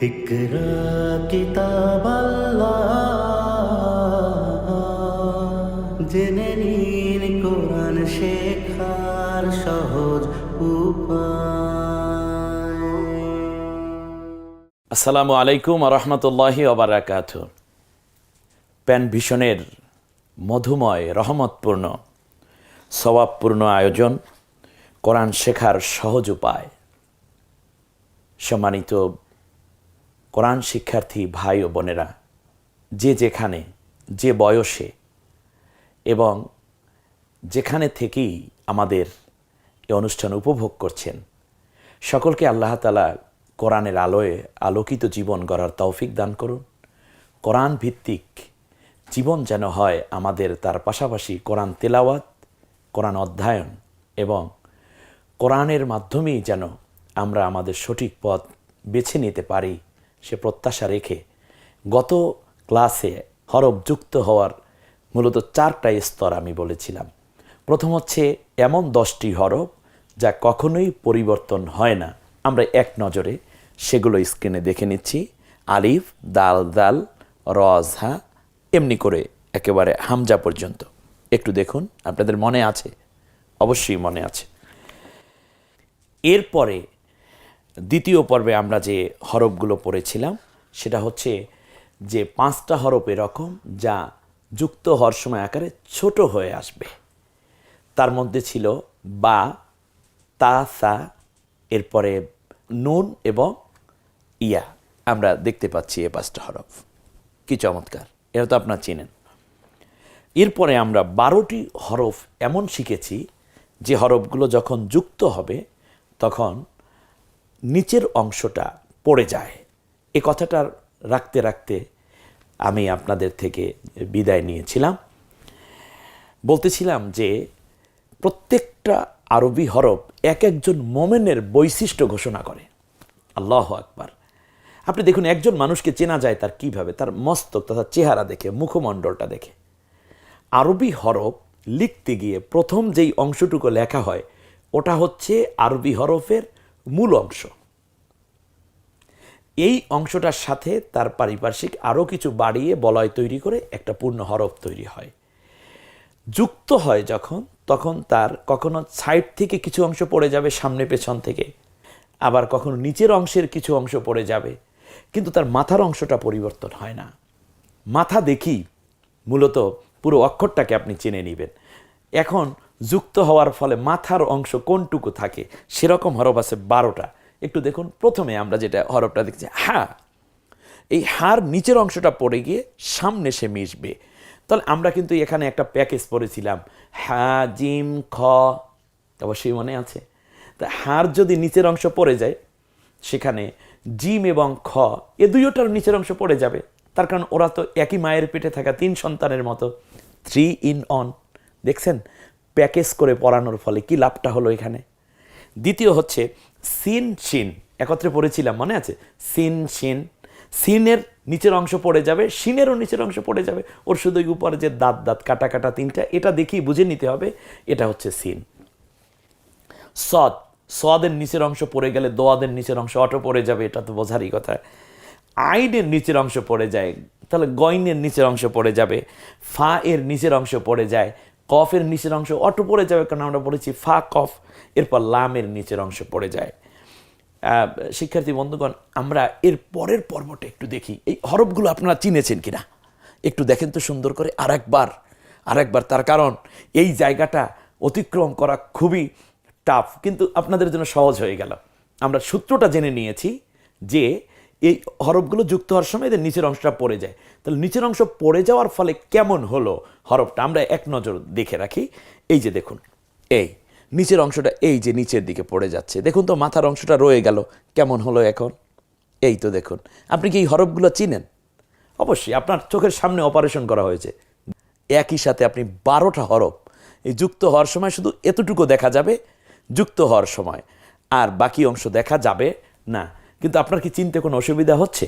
ইকরা কিতাব আল্লাহ, জেনে নিন কোরআন শেখার সহজ উপায়। আসসালামু আলাইকুম রহমতুল্লাহি ওবারাকাতুহু। প্যান ভিশনের মধুময় রহমতপূর্ণ সওয়াবপূর্ণ আয়োজন কোরআন শেখার সহজ উপায়। সম্মানিত কোরআন শিক্ষার্থী ভাই ও বোনেরা, যে যেখানে যে বয়সে এবং যেখানে থেকেই আমাদের এই অনুষ্ঠান উপভোগ করছেন, সকলকে আল্লাহ তাআলা কোরআনের আলোয় আলোকিত জীবন গড়ার তৌফিক দান করুন। কোরআন ভিত্তিক জীবন যেন হয় আমাদের, তার পাশাপাশি কোরআন তেলাওয়াত, কোরআন অধ্যয়ন এবং কোরআনের মাধ্যমেই যেন আমরা আমাদের সঠিক পথ বেছে নিতে পারি, সে প্রত্যাশা রেখে গত ক্লাসে হরফ যুক্ত হওয়ার মূলত 4টা স্তর আমি বলেছিলাম। প্রথম হচ্ছে এমন 10টি হরফ যা কখনোই পরিবর্তন হয় না। আমরা এক নজরে সেগুলো স্ক্রিনে দেখে নিচ্ছি। আলিফ, দাল, দাল, র, ঝা, এমনি করে একেবারে হামজা পর্যন্ত। একটু দেখুন, আপনাদের মনে আছে? অবশ্যই মনে আছে। এরপরে দ্বিতীয় পর্বে আমরা যে হরফগুলো পড়েছিলাম সেটা হচ্ছে যে 5টা হরফ এরকম যা যুক্ত হওয়ার সময় আকারে ছোট হয়ে আসবে। তার মধ্যে ছিল বা, তা, সা, এরপরে নুন এবং ইয়া। আমরা দেখতে পাচ্ছি এই 5টা হরফ। কি চমৎকার! এটা তো আপনারা চিনেন। এরপরে আমরা 12টি হরফ এমন শিখেছি যে হরফগুলো যখন যুক্ত হবে তখন নিচের অংশটা পড়ে যায়। এ কথাটা রাখতে রাখতে আমি আপনাদের থেকে বিদায় নিয়েছিলাম। বলতেছিলাম যে প্রত্যেকটা আরবি হরফ এক একজন মোমেনের বৈশিষ্ট্য ঘোষণা করে। আল্লাহু আকবার! আপনি দেখুন, একজন মানুষকে চেনা যায় তার কিভাবে? তার মস্তক তথা চেহারা দেখে, মুখমণ্ডলটা দেখে। আরবি হরফ লিখতে গিয়ে প্রথম যেই অংশটুকু লেখা হয় ওটা হচ্ছে আরবি হরফের মূল অংশ। এই অংশটার সাথে তার পারিপার্শ্বিক আরও কিছু বাড়িয়ে বলয় তৈরি করে একটা পূর্ণ হরফ তৈরি হয়। যুক্ত হয় যখন, তখন তার কখনো সাইড থেকে কিছু অংশ পড়ে যাবে, সামনে পেছন থেকে, আবার কখনো নিচের অংশের কিছু অংশ পড়ে যাবে, কিন্তু তার মাথার অংশটা পরিবর্তন হয় না। মাথা দেখি মূলত পুরো অক্ষরটাকে আপনি চিনে নেবেন। এখন যুক্ত হওয়ার ফলে মাথার অংশ কোনটুকু থাকে সেরকম হরফ আছে 12টা। একটু দেখুন, প্রথমে আমরা যেটা হরফটা দেখছি হা, এই হার নিচের অংশটা পড়ে গিয়ে সামনে সে মিশবে। তাহলে আমরা কিন্তু এখানে একটা প্যাকেজ পড়েছিলাম, হা, জিম, খ, অবশ্যই মনে আছে। তা হার যদি নিচের অংশ পড়ে যায় সেখানে জিম এবং খ এ দুইটার নিচের অংশ পড়ে যাবে। তার কারণ ওরা তো একই মায়ের পেটে থাকা 3 সন্তানের মতো। 3 in 1 দেখছেন, প্যাকেজ করে পড়ানোর ফলে কি লাভটা হলো এখানে। দ্বিতীয় হচ্ছে সিন, শিন, একত্রে পড়েছিলাম, মনে আছে? সিন, শিন, সিনের নিচের অংশ পড়ে যাবে, শিনেরও নিচের অংশ পড়ে যাবে। ওর শুধু উপরে যে দাঁত দাঁত কাটা কাটা 3টা, এটা দেখেই বুঝে নিতে হবে এটা হচ্ছে সিন। সদ, সদের নিচের অংশ পড়ে গেলে দোয়াদের নিচের অংশ অটো পড়ে যাবে, এটা তো বোঝারই কথা। আইনের নিচের অংশ পড়ে যায়, তাহলে গয়নের নিচের অংশ পড়ে যাবে। ফা এর নিচের অংশ পড়ে যায়, কফের নিচের অংশ অটো পড়ে যাবে, কারণ আমরা পড়েছি ফা কফ। এরপর লামের নিচের অংশ পড়ে যায়। শিক্ষার্থী বন্ধুগণ, আমরা এর পরের পর্বটা একটু দেখি। এই হরফগুলো আপনারা চিনেছেন কিনা একটু দেখেন তো সুন্দর করে আরেকবার। তার কারণ এই জায়গাটা অতিক্রম করা খুবই টাফ, কিন্তু আপনাদের জন্য সহজ হয়ে গেল। আমরা সূত্রটা জেনে নিয়েছি যে এই হরফগুলো যুক্ত হওয়ার সময় এদের নিচের অংশটা পড়ে যায়। তাহলে নিচের অংশ পড়ে যাওয়ার ফলে কেমন হলো হরফটা আমরা এক নজর দেখে রাখি। এই যে দেখুন, এই নিচের অংশটা এই যে নিচের দিকে পড়ে যাচ্ছে, দেখুন তো মাথার অংশটা রয়ে গেল, কেমন হলো এখন? এই তো দেখুন। আপনি কি এই হরফগুলো চিনেন? অবশ্যই, আপনার চোখের সামনে অপারেশন করা হয়েছে। একই সাথে আপনি 12টা হরফ এই যুক্ত হওয়ার সময় শুধু এতটুকু দেখা যাবে যুক্ত হওয়ার সময়, আর বাকি অংশ দেখা যাবে না। কিন্তু আপনার কি চিনতে কোনো অসুবিধা হচ্ছে?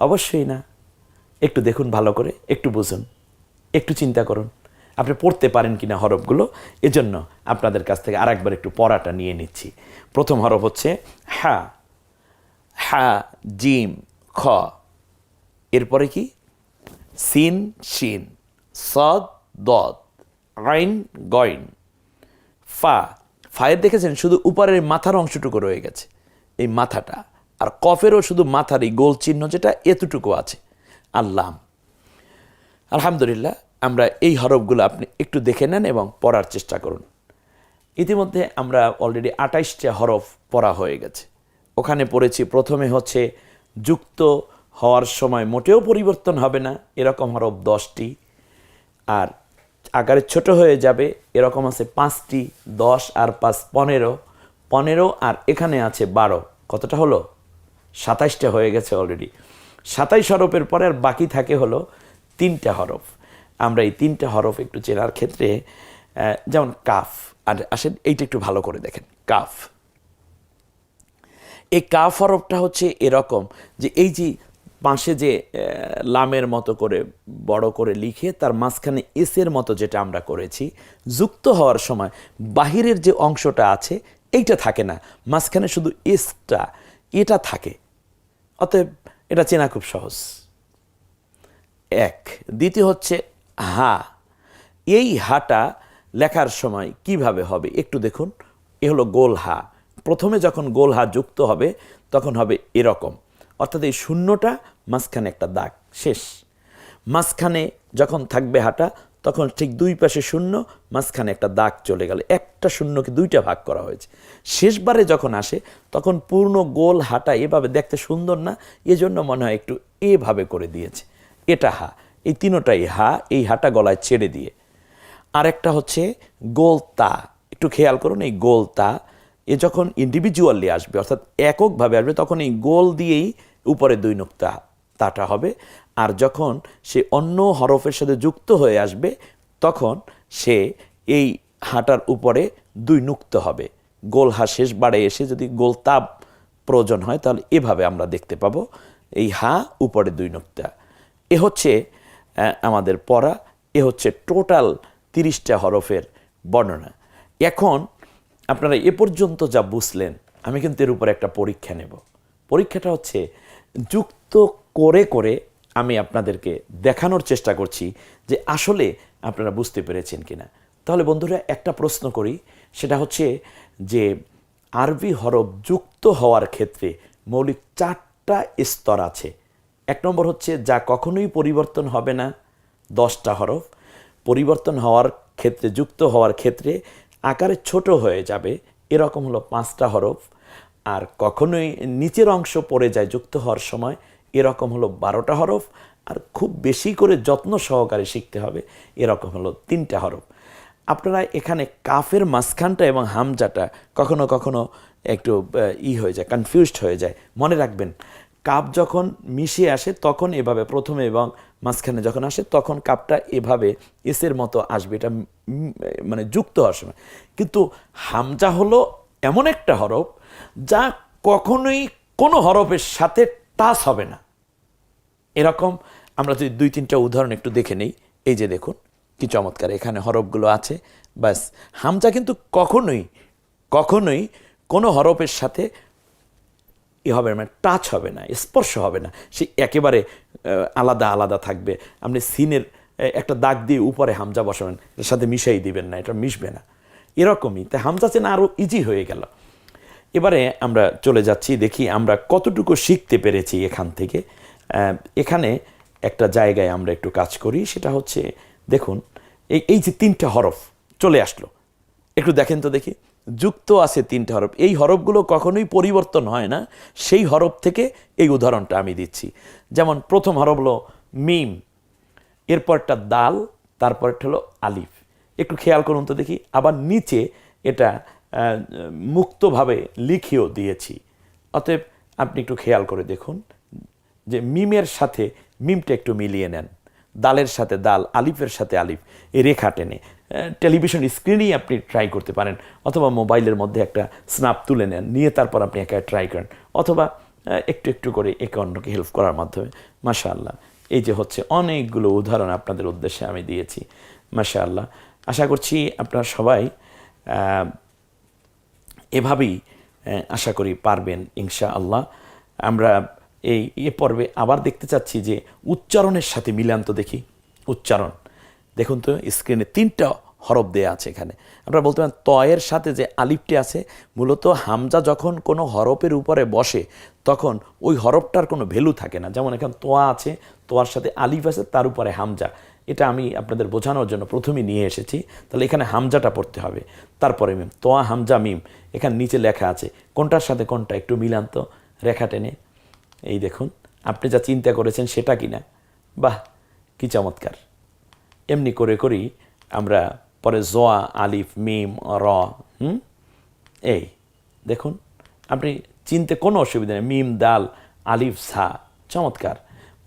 অবশ্যই না। একটু দেখুন ভালো করে, একটু বুঝুন, একটু চিন্তা করুন আপনি পড়তে পারেন কিনা হরফগুলো। এজন্য আপনাদের কাছ থেকে আরেকবার একটু পড়াটা নিয়ে নিচ্ছি। প্রথম হরফ হচ্ছে হা। হা, জিম, খ, এরপরে কি সিন, শিন, সদ, দদ, আইন, গইন, ফা, ফায়ের দেখেছেন শুধু উপরের মাথার অংশটুকু রয়ে গেছে, এই মাথাটা। আর কফেরও শুধু মাথার এই গোল চিহ্ন যেটা এতটুকু আছে, আল্লাম। আলহামদুলিল্লাহ, আমরা এই হরফগুলো আপনি একটু দেখে নেন এবং পড়ার চেষ্টা করুন। ইতিমধ্যে আমরা অলরেডি 28টা হরফ পড়া হয়ে গেছে। ওখানে পড়েছি প্রথমে হচ্ছে যুক্ত হওয়ার সময় মোটেও পরিবর্তন হবে না এরকম হরফ 10টি, আর আকারে ছোট হয়ে যাবে এরকম আছে 5টি, 10 আর 5 15, 15 আর এখানে আছে 12, কতটা হলো 27টা হয়ে গেছে অলরেডি। 27 হরফের পরে আর বাকি থাকে হলো 3টা হরফ। আমরা এই 3টা হরফ একটু চেনার ক্ষেত্রে যেমন কাফ, আর আসেন এইটা একটু ভালো করে দেখেন। কাফ, এই কাফ হরফটা হচ্ছে এরকম যে এই যে পাশে যে লামের মতো করে বড় করে লিখে তার মাঝখানে এসের মতো যেটা আমরা করেছি, যুক্ত হওয়ার সময় বাহিরের যে অংশটা আছে এইটা থাকে না, মাঝখানে শুধু এসটা এটা থাকে। অতএব এটা চেনা খুব সহজ। এক। দ্বিতীয় হচ্ছে হা, এই হাটা লেখার সময় কিভাবে হবে একটু দেখুন। এ হলো গোল হা। প্রথমে যখন গোল হা যুক্ত হবে তখন হবে এরকম, অর্থাৎ এই শূন্যটা মাঝখানে একটা দাগ, শেষ। মাঝখানে যখন থাকবে হাটা তখন ঠিক দুই পাশে শূন্য, মাঝখানে একটা দাগ চলে গেল, একটা শূন্যকে দুইটা ভাগ করা হয়েছে। শেষবারে যখন আসে তখন পূর্ণ গোল হাটা এভাবে দেখতে সুন্দর না, এজন্য মনে হয় একটু এভাবে করে দিয়েছে। এটা হা, এই তিনোটাই হা, এই হাটা গলায় ছেড়ে দিয়ে। আরেকটা হচ্ছে গোল তা, একটু খেয়াল করুন, এই গোল তা এ যখন ইন্ডিভিজুয়ালি আসবে অর্থাৎ এককভাবে আসবে তখন এই গোল দিয়েই উপরে 2 নুক্তা তাটা হবে, আর যখন সে অন্য হরফের সাথে যুক্ত হয়ে আসবে তখন সে এই হাঁটার উপরে 2 নুক্তা হবে। গোল হা শেষ বারে এসে যদি গোল তা প্রয়োজন হয় তাহলে এভাবে আমরা দেখতে পাবো, এই হা উপরে 2 নুক্তা। এ হচ্ছে আমাদের পড়া, এ হচ্ছে টোটাল 30টা হরফের বর্ণনা। এখন আপনারা এ পর্যন্ত যা বুঝলেন, আমি কিন্তু এর উপর একটা পরীক্ষা নেব। পরীক্ষাটা হচ্ছে যুক্ত করে করে আমি আপনাদেরকে দেখানোর চেষ্টা করছি যে আসলে আপনারা বুঝতে পেরেছেন কিনা। তাহলে বন্ধুরা একটা প্রশ্ন করি, সেটা হচ্ছে যে আরবি হরফ যুক্ত হওয়ার ক্ষেত্রে মৌলিক 4টা স্তর আছে। 1 নম্বর হচ্ছে যা কখনোই পরিবর্তন হবে না, 10টা হরফ। পরিবর্তন হওয়ার ক্ষেত্রে, যুক্ত হওয়ার ক্ষেত্রে আকারে ছোট হয়ে যাবে, এরকম হলো 5টা হরফ। আর কখনোই নিচের অংশ পড়ে যায় যুক্ত হওয়ার সময়, এরকম হলো 12টা হরফ। আর খুব বেশি করে যত্ন সহকারে শিখতে হবে, এরকম হলো 3টা হরফ। আপনারা এখানে কাফের মাঝখানটা এবং হামজাটা কখনো কখনো একটু হয়ে যায়, কনফিউজড হয়ে যায়। মনে রাখবেন, কাপ যখন মিশে আসে তখন এভাবে প্রথমে এবং মাঝখানে যখন আসে তখন কাপটা এভাবে এসের মতো আসবে, এটা মানে যুক্ত হওয়ার সময়। কিন্তু হামজা হলো এমন একটা হরফ যা কখনোই কোনো হরফের সাথে টাচ হবে না। এরকম আমরা যদি 2-3টা উদাহরণ একটু দেখে নেই। এই যে দেখুন কি চমৎকার, এখানে হরফগুলো আছে, ব্যাস। হামজা কিন্তু কখনোই কখনোই কোনো হরফের সাথে হবে না, মানে টাচ হবে না, স্পর্শ হবে না, সে একেবারে আলাদা আলাদা থাকবে। আপনি সিনের একটা দাগ দিয়ে উপরে হামজা বসাবেন, এর সাথে মিশাই দিবেন না, এটা মিশবে না। এরকমই তাই হামজা চেনা আরও ইজি হয়ে গেল। এবারে আমরা চলে যাচ্ছি, দেখি আমরা কতটুকু শিখতে পেরেছি এখান থেকে। এখানে একটা জায়গায় আমরা একটু কাজ করি, সেটা হচ্ছে দেখুন এই যে 3টা হরফ চলে আসলো, একটু দেখেন তো দেখি। যুক্ত আছে 3টা হরফ, এই হরফগুলো কখনোই পরিবর্তন হয় না। সেই হরফ থেকে এই উদাহরণটা আমি দিচ্ছি। যেমন প্রথম হরফ হলো মিম, এরপরটা দাল, তারপরটা হলো আলিফ। একটু খেয়াল করুন তো দেখি। আবার নিচে এটা মুক্তভাবে লিখেও দিয়েছি, অতএব আপনি একটু খেয়াল করে দেখুন যে মিমের সাথে মিমটা একটু মিলিয়ে নেন, দালের সাথে দাল, আলিফের সাথে আলিফ, এই রেখা টেনে টেলিভিশন স্ক্রিনেই আপনি ট্রাই করতে পারেন, অথবা মোবাইলের মধ্যে একটা স্ন্যাপ তুলে নেন, নিয়ে তারপর আপনি একা ট্রাই করেন, অথবা একটু একটু করে একে অন্যকে হেল্প করার মাধ্যমে। মাশাআল্লাহ, এই যে হচ্ছে অনেকগুলো উদাহরণ আপনাদের উদ্দেশ্যে আমি দিয়েছি। মাশাআল্লাহ, আশা করছি আপনারা সবাই এভাবেই আশা করি পারবেন ইনশাআল্লাহ। আমরা এই পর্বে আবার দেখতে চাচ্ছি যে উচ্চারণের সাথে মিলান তো দেখি। উচ্চারণ দেখুন তো, স্ক্রিনে 3টা হরফ দেয়া আছে এখানে। আমরা বলতে পারেন তয়ের সাথে যে আলিফটি আছে, মূলত হামজা যখন কোনো হরফের উপরে বসে তখন ওই হরফটার কোনো ভ্যালু থাকে না। যেমন এখানে তোয়া আছে, তোয়ার সাথে আলিফ আছে, তার উপরে হামজা। এটা আমি আপনাদের বোঝানোর জন্য প্রথমেই নিয়ে এসেছি। তাহলে এখানে হামজাটা পড়তে হবে, তারপরে মিম, তোয়া হামজা মিম। এখানে নিচে লেখা আছে কোনটার সাথে কোনটা, একটু মিলান তো রেখা টেনে। এই দেখুন, আপনি যা চিন্তা করেছেন সেটা কিনা। বাহ, কি চমৎকার! এমনি করে করেই আমরা পরে জোয়া আলিফ মিম র এই দেখুন, আপনি চিনতে কোনো অসুবিধা নেই। মিম দাল আলিফ সা, চমৎকার।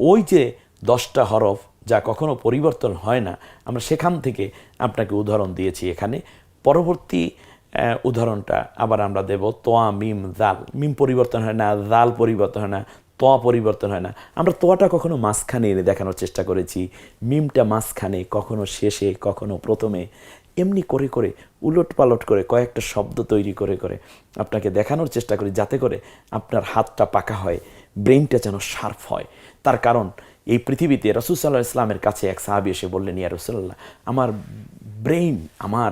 ওই যে 10টা হরফ যা কখনো পরিবর্তন হয় না, আমরা সেখান থেকে আপনাকে উদাহরণ দিয়েছি এখানে। পরবর্তী উদাহরণটা আবার আমরা দেব তোয়া মিম দাল। মিম পরিবর্তন হয় না, দাল পরিবর্তন হয় না, তোয়া পরিবর্তন হয় না। আমরা তোয়াটা কখনো মাঝখানে এনে দেখানোর চেষ্টা করেছি, মিমটা মাঝখানে, কখনো শেষে, কখনো প্রথমে। এমনি করে করে উলট পালট করে কয়েকটা শব্দ তৈরি করে করে আপনাকে দেখানোর চেষ্টা করি, যাতে করে আপনার হাতটা পাকা হয়, ব্রেইনটা যেন শার্প হয়। তার কারণ এই পৃথিবীতে রাসূল সাল্লাল্লাহু আলাইহি ওয়াসাল্লামের কাছে এক সাহাবী এসে বললেন, ইয়া রাসূলুল্লাহ, আমার ব্রেইন, আমার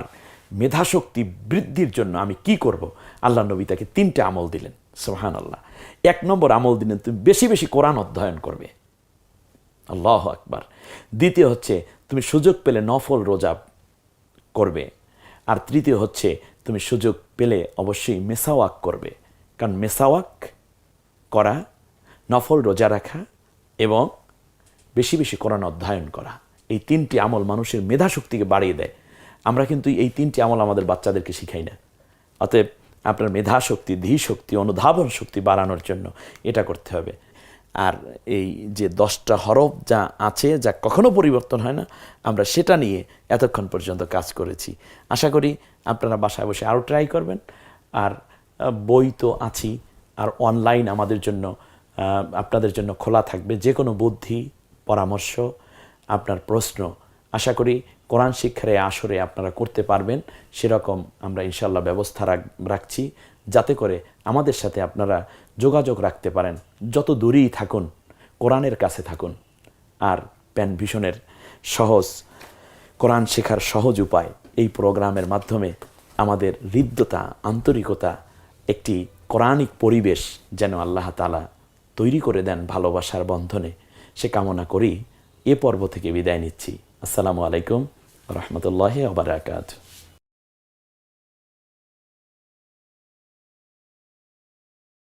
মেধাশক্তি বৃদ্ধির জন্য আমি কি করব? আল্লাহ নবী তাকে 3টে আমল দিলেন। সুবহানাল্লাহ। 1 নম্বর আমল দিলেন, তুমি বেশি বেশি কোরআন অধ্যয়ন করবে। আল্লাহু আকবার। দ্বিতীয় হচ্ছে তুমি সুযোগ পেলে নফল রোজা করবে। আর তৃতীয় হচ্ছে তুমি সুযোগ পেলে অবশ্যই মেসাওয়াক করবে। কারণ মেসাওয়াক করা, নফল রোজা রাখা এবং বেশি বেশি কোরআন অধ্যয়ন করা, এই 3টি আমল মানুষের মেধাশক্তিকে বাড়িয়ে দেয়। আমরা কিন্তু এই 3টি আমল আমাদের বাচ্চাদেরকে শিখাই না। অতএব আপনার মেধাশক্তি, ধীশক্তি, অনুধাবন শক্তি বাড়ানোর জন্য এটা করতে হবে। আর এই যে 10টা হরফ যা আছে, যা কখনো পরিবর্তন হয় না, আমরা সেটা নিয়ে এতক্ষণ পর্যন্ত কাজ করেছি। আশা করি আপনারা বাসায় বসে আরও ট্রাই করবেন। আর বই তো আছি, আর অনলাইন আমাদের জন্য, আপনাদের জন্য খোলা থাকবে। যে কোনো বুদ্ধি, পরামর্শ, আপনার প্রশ্ন, আশা করি কোরআন শিক্ষার এই আসরে আপনারা করতে পারবেন। সেরকম আমরা ইনশাল্লাহ ব্যবস্থা রাখছি, যাতে করে আমাদের সাথে আপনারা যোগাযোগ রাখতে পারেন। যত দূরেই থাকুন, কোরআনের কাছে থাকুন। আর প্যান ভিশনের সহজ কোরআন শেখার সহজ উপায়, এই প্রোগ্রামের মাধ্যমে আমাদের হৃদ্যতা, আন্তরিকতা, একটি কোরআনিক পরিবেশ যেন আল্লাহ তাআলা তৈরি করে দেন ভালোবাসার বন্ধনে, সে কামনা করি এ পর্ব থেকে বিদায় নিচ্ছি। আসসালামু আলাইকুম ওয়া রাহমাতুল্লাহি ওয়া বারাকাতুহু।